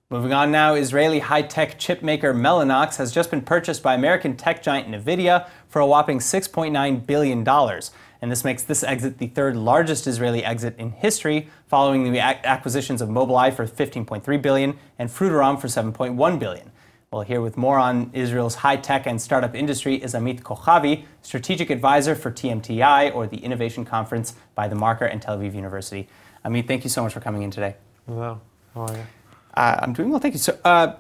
Moving on now, Israeli high-tech chip maker Mellanox has just been purchased by American tech giant Nvidia for a whopping $6.9 billion. And this makes this exit the third largest Israeli exit in history, following the acquisitions of Mobileye for $15.3 billion and Fruiterom for $7.1 billion. Well, here with more on Israel's high-tech and startup industry is Amit Kochavi, strategic advisor for TMTI, or the Innovation Conference by The Marker and Tel Aviv University. Amit, thank you so much for coming in today. Hello, how are you? I'm doing well, thank you.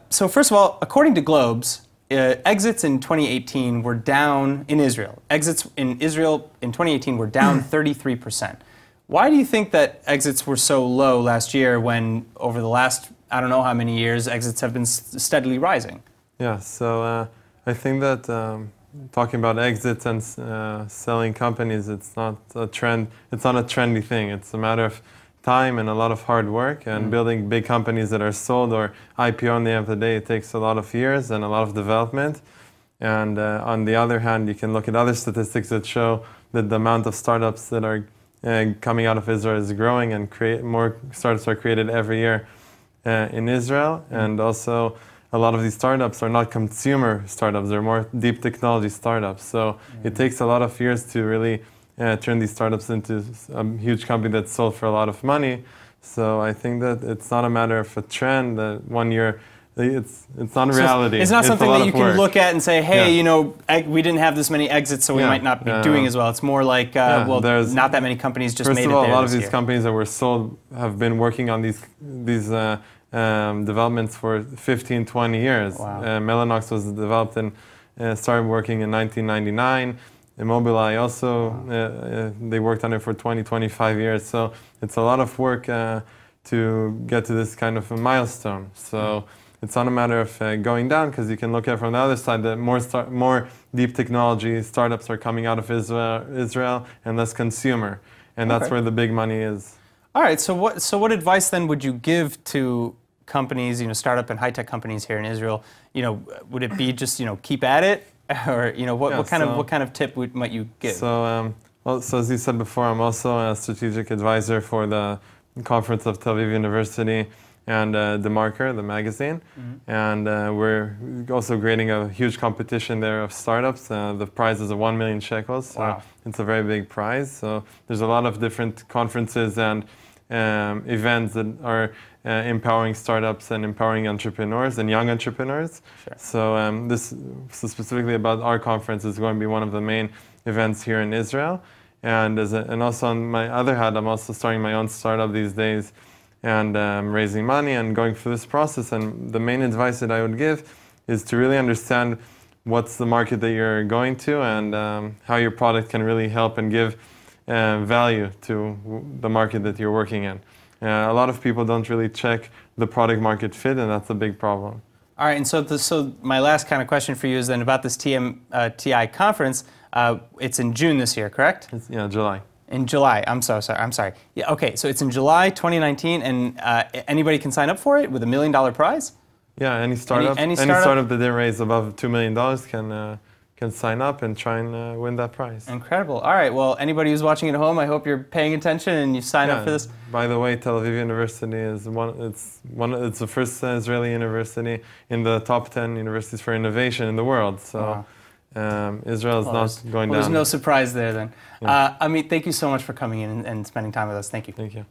So first of all, according to Globes, exits in 2018 were down in Israel. Exits in Israel in 2018 were down 33%. Why do you think that exits were so low last year when over the last, I don't know how many years, exits have been steadily rising? Yeah, so I think that talking about exits and selling companies, it's not a trend. It's not a trendy thing. It's a matter of time and a lot of hard work, and building big companies that are sold or IPO on the end of the day, it takes a lot of years and a lot of development. And on the other hand, you can look at other statistics that show that the amount of startups that are coming out of Israel is growing, and more startups are created every year in Israel. And also, a lot of these startups are not consumer startups, they're more deep technology startups. So it takes a lot of years to really turn these startups into a huge company that's sold for a lot of money. So I think that it's not a matter of a trend that 1 year, it's not a reality. It's not something that you can look at and say, hey, you know, we didn't have this many exits, so we might not be doing as well. It's more like, well, not that many companies just made it there. First of all, a lot of these companies that were sold have been working on these developments for 15, 20 years. Wow. Mellanox was developed and started working in 1999. Mobileye also, they worked on it for 20, 25 years. So it's a lot of work to get to this kind of a milestone. So it's not a matter of going down, because you can look at it from the other side that more deep technology startups are coming out of Israel and less consumer. And that's where the big money is. All right, so what advice then would you give to companies, you know, startup and high-tech companies here in Israel? You know, would it be just, you know, keep at it? Or, you know, what kind of tip might you give? So, so as you said before, I'm also a strategic advisor for the conference of Tel Aviv University and The Marker, the magazine. And we're also grading a huge competition there of startups. The prize is 1 million shekels, so it's a very big prize. So there's a lot of different conferences and events that are empowering startups and empowering entrepreneurs and young entrepreneurs. Sure. So so specifically about our conference is going to be one of the main events here in Israel. And also on my other hand, I'm also starting my own startup these days, and raising money and going through this process. And the main advice that I would give is to really understand what's the market that you're going to, and how your product can really help and give value to the market that you're working in. A lot of people don't really check the product market fit, and that's a big problem. All right, and so my last kind of question for you is then about this TMTI conference. It's in June this year, correct? Yeah, July. In July. I'm sorry. Yeah, okay, so it's in July 2019, and anybody can sign up for it with $1 million prize? Yeah, any startup that didn't raise above $2 million can sign up and try and win that prize. Incredible. All right, well, anybody who's watching at home, I hope you're paying attention and you sign up for this. By the way, Tel Aviv University is it's the first Israeli university in the top 10 universities for innovation in the world. So Israel is not going down. There's no surprise there then. Amit, thank you so much for coming in and spending time with us. Thank you. Thank you.